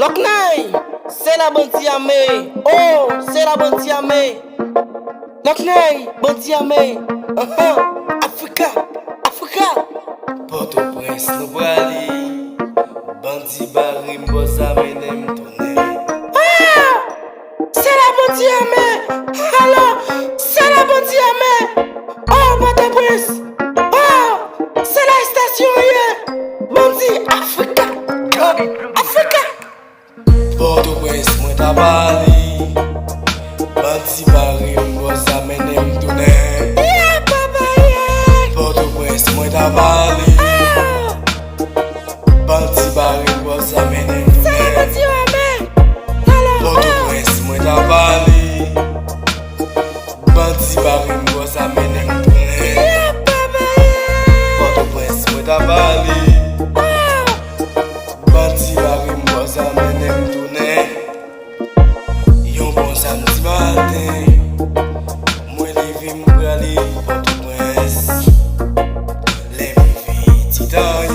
Loknay, c'est la Bandiamé. Oh, c'est la Bandiamé. Loknay, Bandiamé. Africa, Africa. Port-au-Prince, nous brali. Bandi Barim, Bosa, Menem, tourné. C'est la Bandiamé. Alors, c'est la Bandiamé. Oh, Port-au-Prince. Oh, c'est la station hier. Bandi Africa. Africa. Port-au-Prince, moi ta bali. Bandi Barim, Bosa, Menem, tourné. Yeah, papa, yeah. Port-au-Prince, moi ta bali. Bandi Barim, Bosa, Menem, C'est la tourné. Bandiamé. Alors, Port-au-Prince, moi ta bali. Bandi Barim, Bosa, Menem, tourné. yeah, papa, yeah. Port-au-Prince, moi ta bali. Bandi Barim, Bosa, Menem, tourné. Yon bon samedi matin, moi levé m'brali Port-au-Prince. Lève vite, titan.